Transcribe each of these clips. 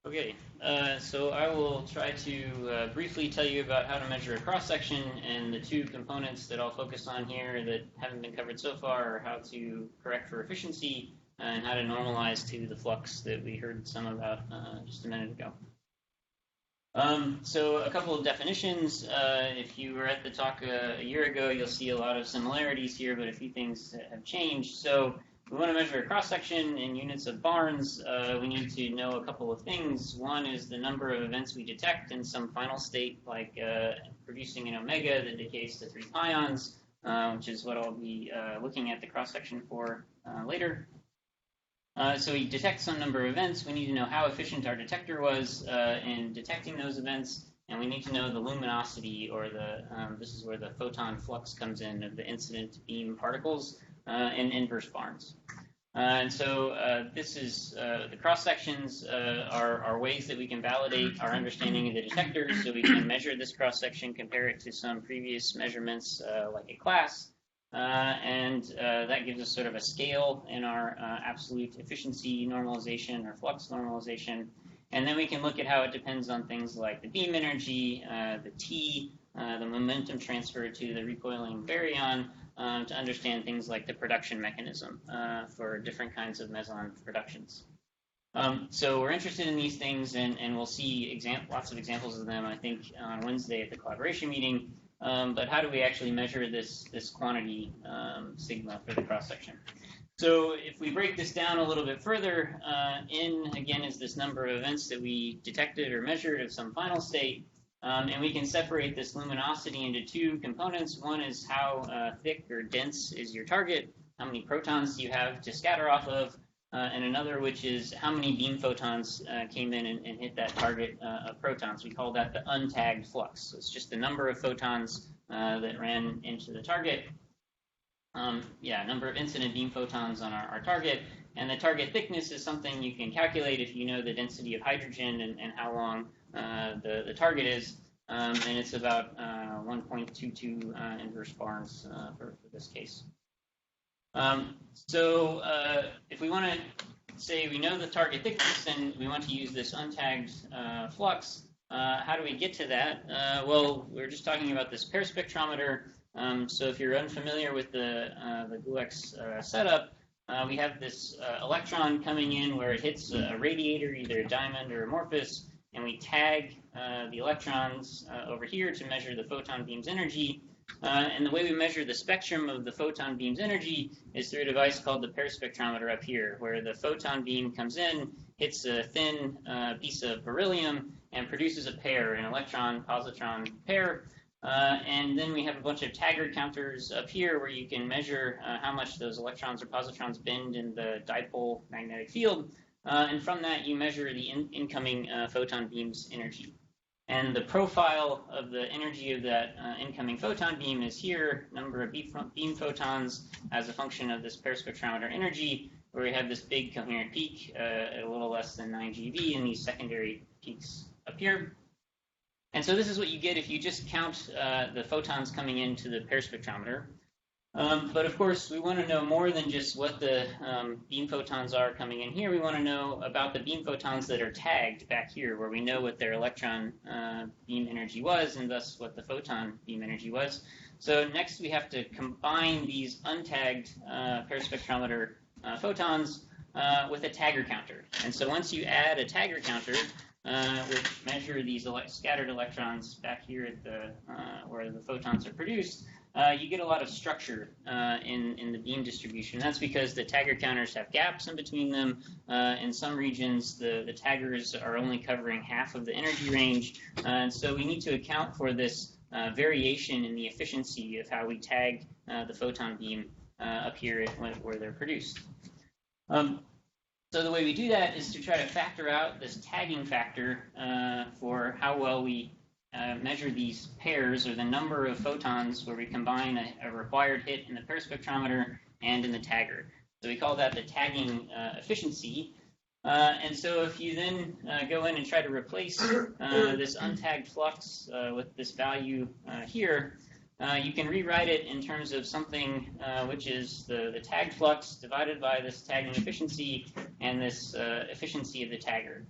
Okay, so I will try to briefly tell you about how to measure a cross-section, and the two components that I'll focus on here that haven't been covered so far are how to correct for efficiency and how to normalize to the flux that we heard some about just a minute ago. So a couple of definitions. If you were at the talk a year ago, you'll see a lot of similarities here, but a few things have changed. So we want to measure a cross-section in units of barns. We need to know a couple of things. One is the number of events we detect in some final state, like producing an omega that decays to 3 pions, which is what I'll be looking at the cross-section for later. So we detect some number of events. We need to know how efficient our detector was in detecting those events, and we need to know the luminosity, or this is where the photon flux comes in, of the incident beam particles in inverse barns. And so this is the cross-sections are ways that we can validate our understanding of the detector, so we can measure this cross-section, compare it to some previous measurements like a class, and that gives us sort of a scale in our absolute efficiency normalization or flux normalization. And then we can look at how it depends on things like the beam energy, the T, the momentum transfer to the recoiling baryon, to understand things like the production mechanism for different kinds of meson productions. So we're interested in these things, and we'll see lots of examples of them, I think, on Wednesday at the collaboration meeting. But how do we actually measure this quantity sigma for the cross-section? So if we break this down a little bit further, N, again, is this number of events that we detected or measured of some final state. And we can separate this luminosity into two components. One is how thick or dense is your target, how many protons do you have to scatter off of, and another which is how many beam photons came in and hit that target of protons. We call that the untagged flux. So it's just the number of photons that ran into the target. Number of incident beam photons on our target. And the target thickness is something you can calculate if you know the density of hydrogen and how long the target is. And it's about 1.22 inverse barns for this case. So if we want to say we know the target thickness and we want to use this untagged flux, how do we get to that? Well, we're just talking about this pair spectrometer. So if you're unfamiliar with the GlueX setup, we have this electron coming in where it hits a radiator, either a diamond or amorphous, and we tag the electrons over here to measure the photon beam's energy. And the way we measure the spectrum of the photon beam's energy is through a device called the pair spectrometer up here, where the photon beam comes in, hits a thin piece of beryllium, and produces a pair, an electron-positron pair. And then we have a bunch of tagger counters up here where you can measure how much those electrons or positrons bend in the dipole magnetic field. And from that, you measure the incoming photon beam's energy. And the profile of the energy of that incoming photon beam is here, number of beam photons as a function of this pair spectrometer energy, where we have this big coherent peak at a little less than 9 GeV and these secondary peaks up here. And so this is what you get if you just count the photons coming into the pair spectrometer. But of course, we want to know more than just what the beam photons are coming in here. We want to know about the beam photons that are tagged back here, where we know what their electron beam energy was, and thus what the photon beam energy was. So next, we have to combine these untagged pair spectrometer photons with a tagger counter. And so once you add a tagger counter, which measure these scattered electrons back here at where the photons are produced, you get a lot of structure in the beam distribution. That's because the tagger counters have gaps in between them. In some regions, the taggers are only covering half of the energy range. And so we need to account for this variation in the efficiency of how we tag the photon beam up here where they're produced. So the way we do that is to try to factor out this tagging factor for how well we measure these pairs, or the number of photons where we combine a required hit in the pair spectrometer and in the tagger. So we call that the tagging efficiency. And so if you then go in and try to replace this untagged flux with this value here, you can rewrite it in terms of something which is the tagged flux divided by this tagging efficiency and this efficiency of the tagger.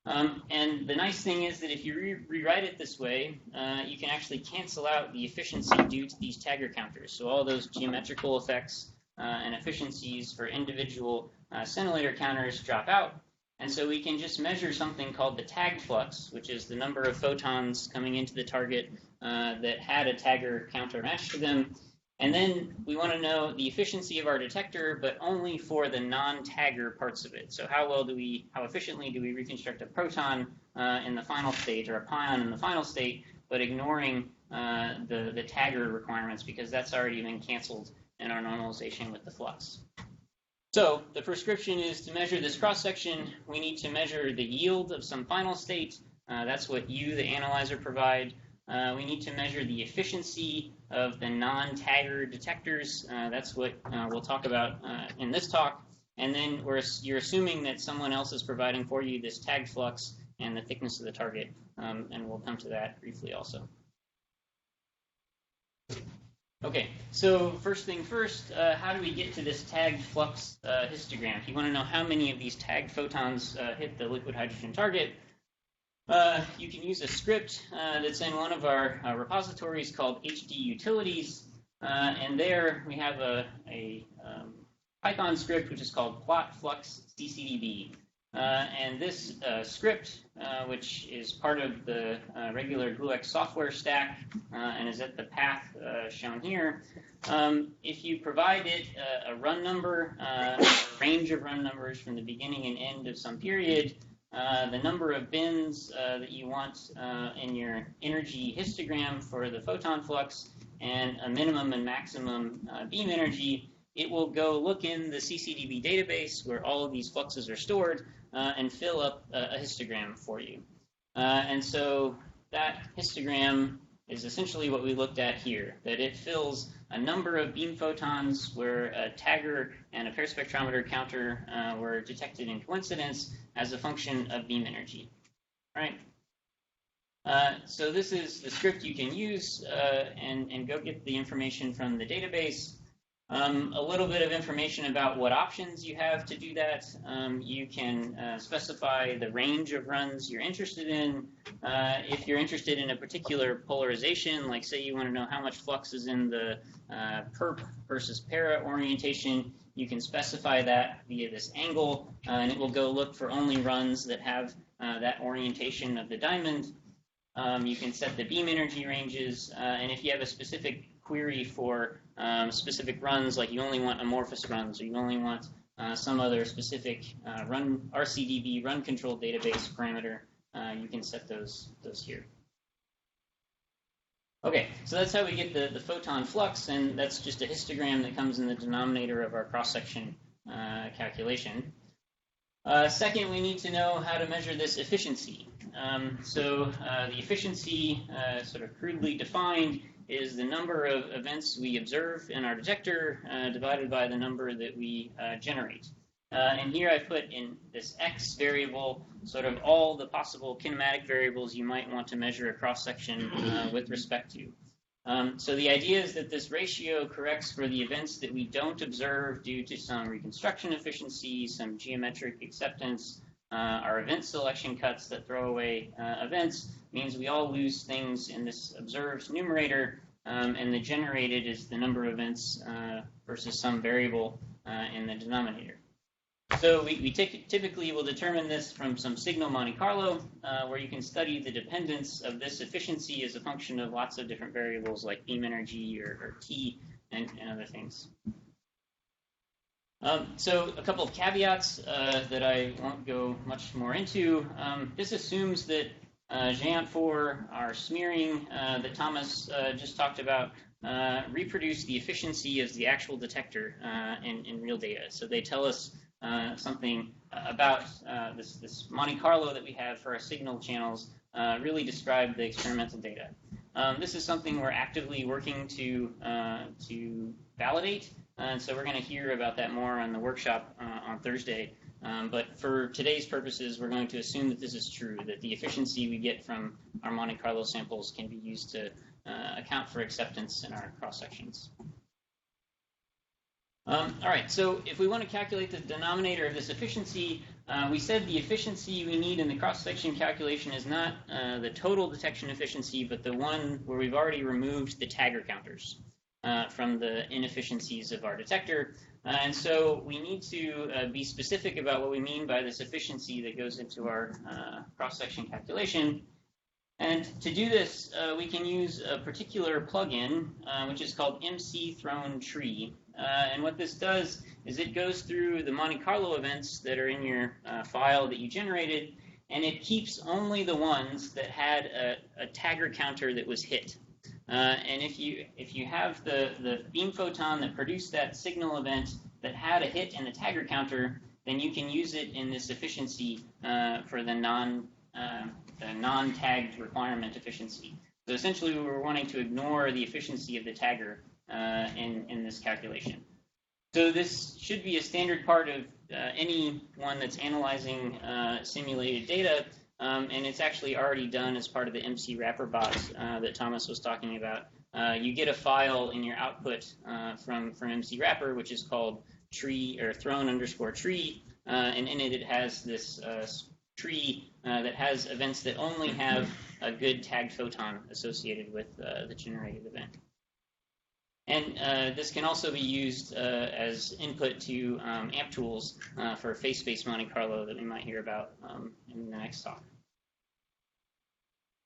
And the nice thing is that if you rewrite it this way, you can actually cancel out the efficiency due to these tagger counters. So all those geometrical effects and efficiencies for individual scintillator counters drop out. And so we can just measure something called the tag flux, which is the number of photons coming into the target that had a tagger counter matched to them. And then we want to know the efficiency of our detector, but only for the non-tagger parts of it. So how efficiently do we reconstruct a proton in the final state or a pion in the final state, but ignoring the tagger requirements because that's already been canceled in our normalization with the flux. So the prescription is to measure this cross-section. We need to measure the yield of some final state. That's what you, the analyzer, provide. We need to measure the efficiency of the non-tagger detectors. That's what we'll talk about in this talk. And then you're assuming that someone else is providing for you this tag flux and the thickness of the target. And we'll come to that briefly also. Okay, so first thing first, how do we get to this tagged flux histogram? If you want to know how many of these tagged photons hit the liquid hydrogen target, you can use a script that's in one of our repositories called HD Utilities, and there we have a Python script which is called plot flux ccdb. And this script, which is part of the regular GlueX software stack and is at the path shown here, if you provide it a run number, a range of run numbers from the beginning and end of some period, the number of bins that you want in your energy histogram for the photon flux, and a minimum and maximum beam energy, it will go look in the CCDB database where all of these fluxes are stored and fill up a histogram for you. And so that histogram is essentially what we looked at here, that it fills a number of beam photons where a tagger and a paraspectrometer counter were detected in coincidence as a function of beam energy. All right. So this is the script you can use and go get the information from the database. A little bit of information about what options you have to do that. You can specify the range of runs you're interested in. If you're interested in a particular polarization, like say you want to know how much flux is in the perp versus para orientation, you can specify that via this angle, and it will go look for only runs that have that orientation of the diamond. You can set the beam energy ranges, and if you have a specific query for specific runs, like you only want amorphous runs, or you only want some other specific RCDB run control database parameter, you can set those here. Okay, so that's how we get the photon flux, and that's just a histogram that comes in the denominator of our cross-section calculation. Second, we need to know how to measure this efficiency. So the efficiency, sort of crudely defined, is the number of events we observe in our detector divided by the number that we generate. And here I put in this x variable sort of all the possible kinematic variables you might want to measure a cross-section with respect to. So the idea is that this ratio corrects for the events that we don't observe due to some reconstruction efficiency, some geometric acceptance. Our event selection cuts that throw away events means we all lose things in this observed numerator, and the generated is the number of events versus some variable in the denominator. So we typically will determine this from some signal Monte Carlo, where you can study the dependence of this efficiency as a function of lots of different variables like beam energy or T and other things. So a couple of caveats that I won't go much more into. This assumes that GEANT4, our smearing that Thomas just talked about, reproduce the efficiency as the actual detector in real data. So they tell us something about this Monte Carlo that we have for our signal channels really describe the experimental data. This is something we're actively working to validate, and so we're going to hear about that more on the workshop on Thursday. But for today's purposes, we're going to assume that this is true, that the efficiency we get from our Monte Carlo samples can be used to account for acceptance in our cross-sections. All right, so if we want to calculate the denominator of this efficiency, we said the efficiency we need in the cross-section calculation is not the total detection efficiency, but the one where we've already removed the tagger counters from the inefficiencies of our detector. And so we need to be specific about what we mean by this efficiency that goes into our cross-section calculation. And to do this, we can use a particular plugin, which is called MC Thrown Tree. And what this does is it goes through the Monte Carlo events that are in your file that you generated, and it keeps only the ones that had a tagger counter that was hit. And if you have the beam photon that produced that signal event that had a hit in the tagger counter, then you can use it in this efficiency for the non-tagged requirement efficiency. So essentially, we're wanting to ignore the efficiency of the tagger in this calculation. So this should be a standard part of any one that's analyzing simulated data, and it's actually already done as part of the MC wrapper box that Thomas was talking about. You get a file in your output from MC wrapper, which is called tree or thrown_tree, and in it has this tree that has events that only have a good tagged photon associated with the generated event. And this can also be used as input to amp tools for phase-space Monte Carlo that we might hear about in the next talk.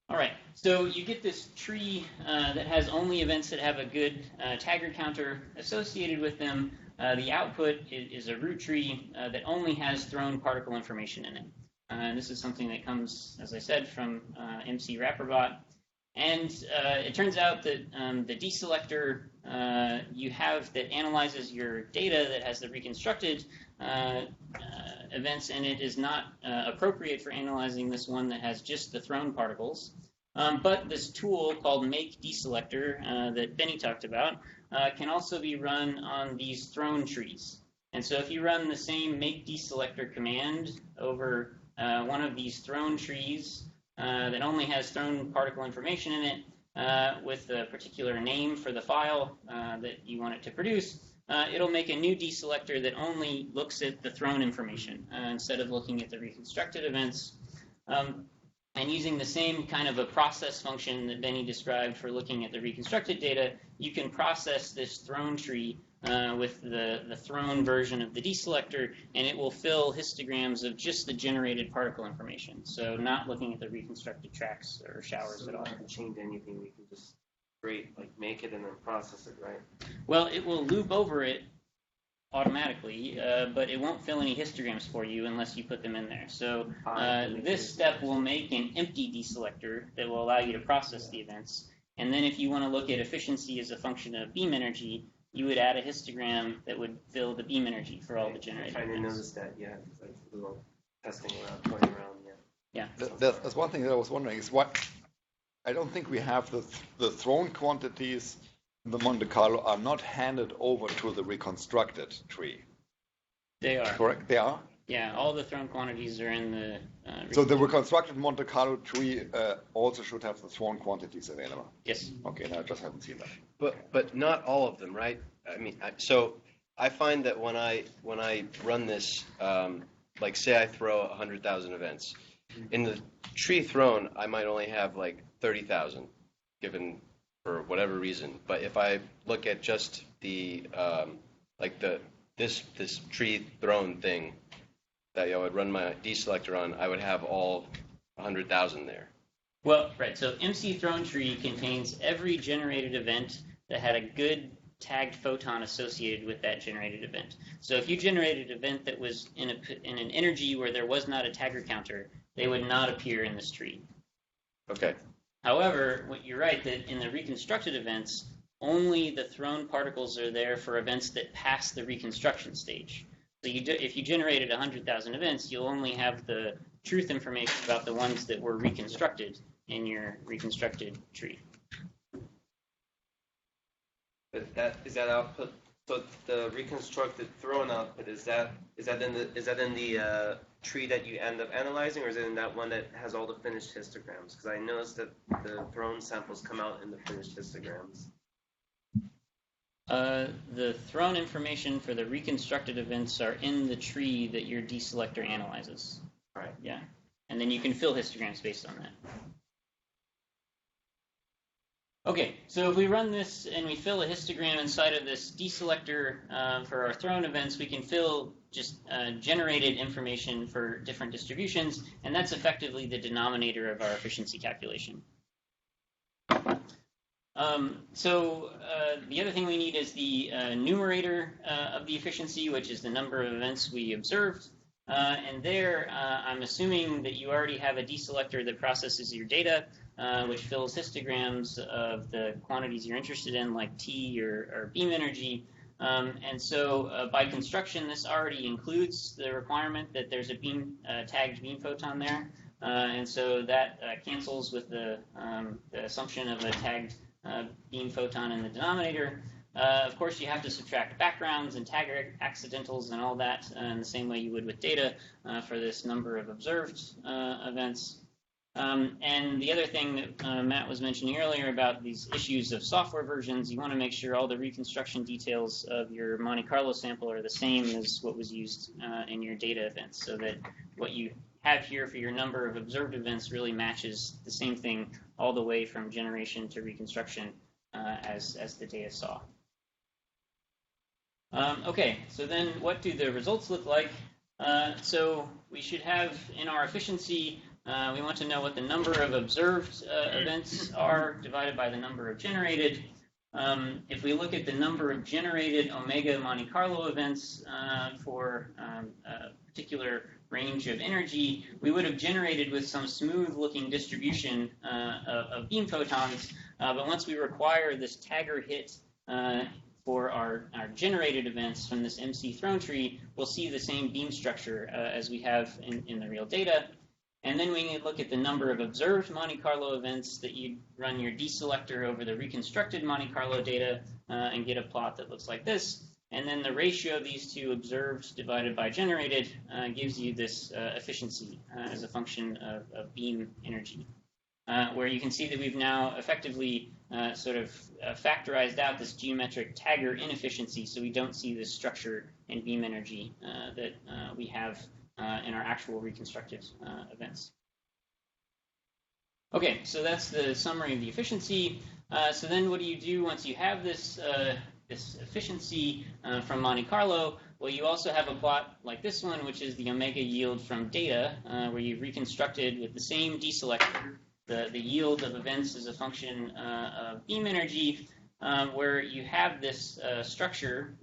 All right, so you get this tree that has only events that have a good tagger counter associated with them. The output is a root tree that only has thrown particle information in it. And this is something that comes, as I said, from MC Wrapperbot. And it turns out that the deselector you have that analyzes your data that has the reconstructed events in it is not appropriate for analyzing this one that has just the thrown particles. But this tool called Make Deselector that Benny talked about can also be run on these thrown trees. And so if you run the same Make Deselector command over one of these thrown trees that only has thrown particle information in it with a particular name for the file that you want it to produce, it'll make a new deselector that only looks at the thrown information instead of looking at the reconstructed events. And using the same kind of a process function that Benny described for looking at the reconstructed data, you can process this thrown tree with the thrown version of the deselector, and it will fill histograms of just the generated particle information. So not looking at the reconstructed tracks or showers at all. So we haven't changed anything. We can just make it and then process it, right? Well, it will loop over it automatically, but it won't fill any histograms for you unless you put them in there. So this step will make an empty deselector that will allow you to process the events. And then if you want to look at efficiency as a function of beam energy, you would add a histogram that would fill the beam energy for all the generated events. I didn't notice that yet, because I was a little testing around, toying around, yeah. There's one thing that I was wondering is what, I don't think we have the thrown quantities in the Monte Carlo are not handed over to the reconstructed tree. They are. Correct? They are? Yeah, all the thrown quantities are in the... So the reconstructed Monte Carlo tree also should have the thrown quantities available? Yes. Okay, now I just haven't seen that. But not all of them, right? I mean, so I find that when I run this, like say I throw 100,000 events, in the tree thrown, I might only have like 30,000 given for whatever reason. But if I look at just the this tree thrown thing that I would run my deselector on, I would have all 100,000 there. Well, right. So MC Thrown Tree contains every generated event that had a good tagged photon associated with that generated event. So if you generated an event that was in an energy where there was not a tagger counter, they would not appear in this tree. Okay. However, you're right that in the reconstructed events, only the thrown particles are there for events that pass the reconstruction stage. So if you generated 100,000 events, you'll only have the truth information about the ones that were reconstructed in your reconstructed tree. But is that output? So the reconstructed thrown output is that in the tree that you end up analyzing, or is it in that one that has all the finished histograms? Because I noticed that the thrown samples come out in the finished histograms. The thrown information for the reconstructed events are in the tree that your deselector analyzes. Right. Yeah. And then you can fill histograms based on that. Okay, so if we run this and we fill a histogram inside of this deselector for our thrown events, we can fill just generated information for different distributions, and that's effectively the denominator of our efficiency calculation. The other thing we need is the numerator of the efficiency, which is the number of events we observed. And there, I'm assuming that you already have a deselector that processes your data, which fills histograms of the quantities you're interested in, like T or beam energy. And so by construction, this already includes the requirement that there's a tagged beam photon there. And so that cancels with the assumption of a tagged beam photon in the denominator. Of course, you have to subtract backgrounds and tag accidentals and all that in the same way you would with data for this number of observed events. And the other thing that Matt was mentioning earlier about these issues of software versions, you want to make sure all the reconstruction details of your Monte Carlo sample are the same as what was used in your data events, so that what you have here for your number of observed events really matches the same thing all the way from generation to reconstruction as the data saw. Okay, so then what do the results look like? So we should have in our efficiency, we want to know what the number of observed events are divided by the number of generated. If we look at the number of generated omega Monte Carlo events for a particular range of energy, we would have generated with some smooth-looking distribution of beam photons. But once we require this tagger hit for our generated events from this MC thrown tree, we'll see the same beam structure as we have in the real data. And then we need to look at the number of observed Monte Carlo events that you run your deselector over the reconstructed Monte Carlo data and get a plot that looks like this. And then the ratio of these two observed divided by generated gives you this efficiency as a function of beam energy, where you can see that we've now effectively sort of factorized out this geometric tagger inefficiency, so we don't see this structure in beam energy that we have in our actual reconstructed events. Okay, so that's the summary of the efficiency. So then what do you do once you have this efficiency from Monte Carlo? Well, you also have a plot like this one, which is the omega yield from data, where you've reconstructed with the same deselector the yield of events as a function of beam energy, where you have this structure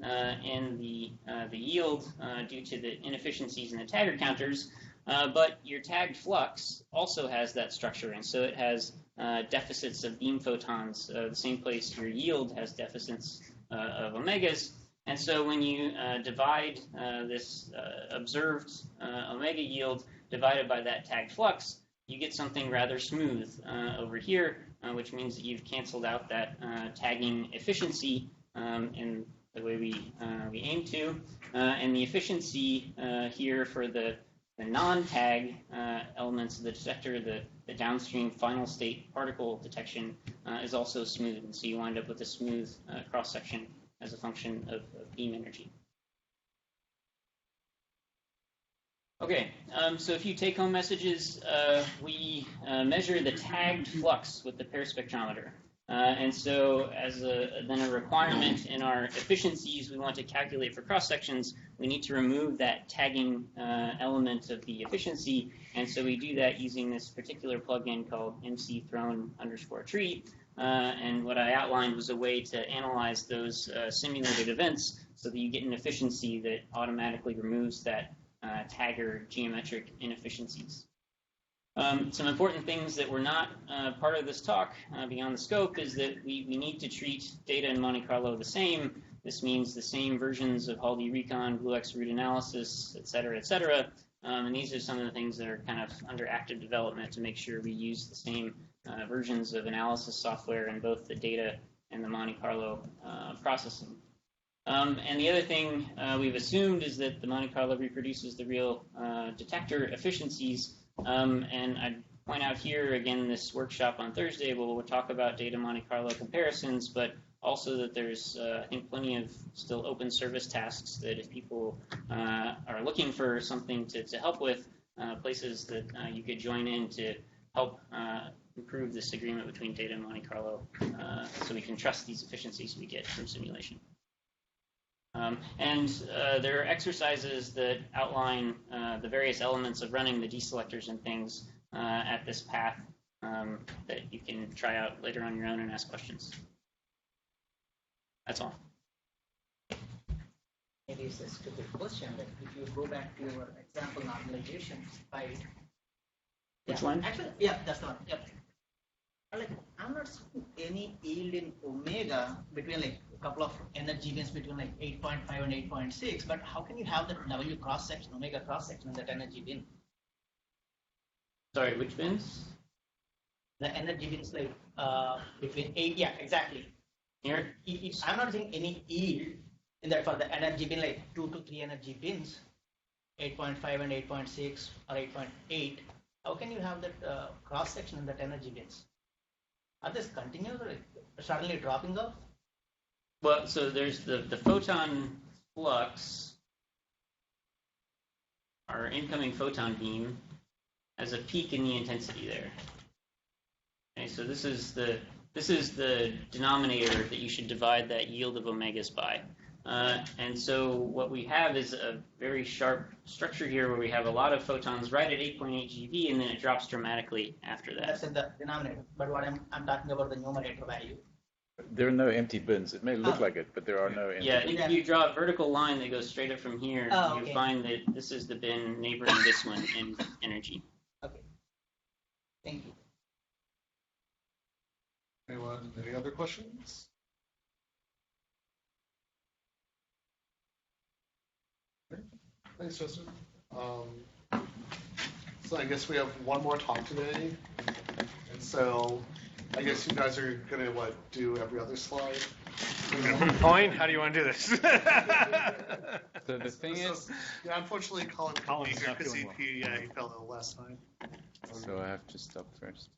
in the yield due to the inefficiencies in the tagger counters, but your tagged flux also has that structure, and so it has deficits of beam photons, the same place your yield has deficits of omegas. And so when you divide this observed omega yield divided by that tagged flux, you get something rather smooth over here, which means that you've canceled out that tagging efficiency in the way we aim to. And the efficiency here for the non-tag elements of the detector, the downstream final state particle detection, is also smooth. And so you wind up with a smooth cross-section as a function of beam energy. Okay, so a few take-home messages. We measure the tagged flux with the pair spectrometer. And so as then a requirement in our efficiencies we want to calculate for cross-sections, we need to remove that tagging element of the efficiency. And so we do that using this particular plugin called MC_thrown_tree. And what I outlined was a way to analyze those simulated events so that you get an efficiency that automatically removes that tagger geometric inefficiencies. Some important things that were not part of this talk beyond the scope is that we need to treat data in Monte Carlo the same. This means the same versions of Haldi Recon, GlueX root analysis, et cetera, et cetera. And these are some of the things that are kind of under active development to make sure we use the same versions of analysis software in both the data and the Monte Carlo processing. And the other thing we've assumed is that the Monte Carlo reproduces the real detector efficiencies. And I'd point out here, again, this workshop on Thursday, we'll talk about data Monte Carlo comparisons, but Also that there's, I think, plenty of still open service tasks that if people are looking for something to help with, places that you could join in to help improve this agreement between Data and Monte Carlo, so we can trust these efficiencies we get from simulation. And there are exercises that outline the various elements of running the deselectors and things at this path that you can try out later on your own and ask questions. That's all. Maybe it's a stupid question, but if you go back to your example normalization, right? Which Yeah, one? Actually, yeah, that's the one. Yep. Like, I'm not seeing any yield in omega between like a couple of energy bins between like 8.5 and 8.6, but how can you have that W cross section, omega cross section in that energy bin? Sorry, which bins? The energy bins like between 8, yeah, exactly. Here? I'm not seeing any yield in that for the energy bin, like 2 to 3 energy bins, 8.5 and 8.6 or 8.8. How can you have that cross section in that energy bins? Are these continuous or suddenly dropping off? Well, so there's the photon flux, our incoming photon beam, has a peak in the intensity there. Okay, so this is the denominator that you should divide that yield of omegas by. And so what we have is a very sharp structure here where we have a lot of photons right at 8.8 GeV, and then it drops dramatically after that. That's in the denominator. But what I'm talking about the numerator value. There are no empty bins. It may look like it, but there are no empty Yeah, bins. if you draw a vertical line that goes straight up from here, Oh, you okay. find that this is the bin neighboring this one in energy. Okay. Thank you. Anyone, any other questions? Okay. Thanks, Justin. So I guess we have one more talk today. And so I guess you guys are going to, do every other slide? Point? How do you want to do this? So the thing is, Yeah, unfortunately, Colin couldn't be Colin's here not because feeling well. he fell ill last time. so I have to stop first.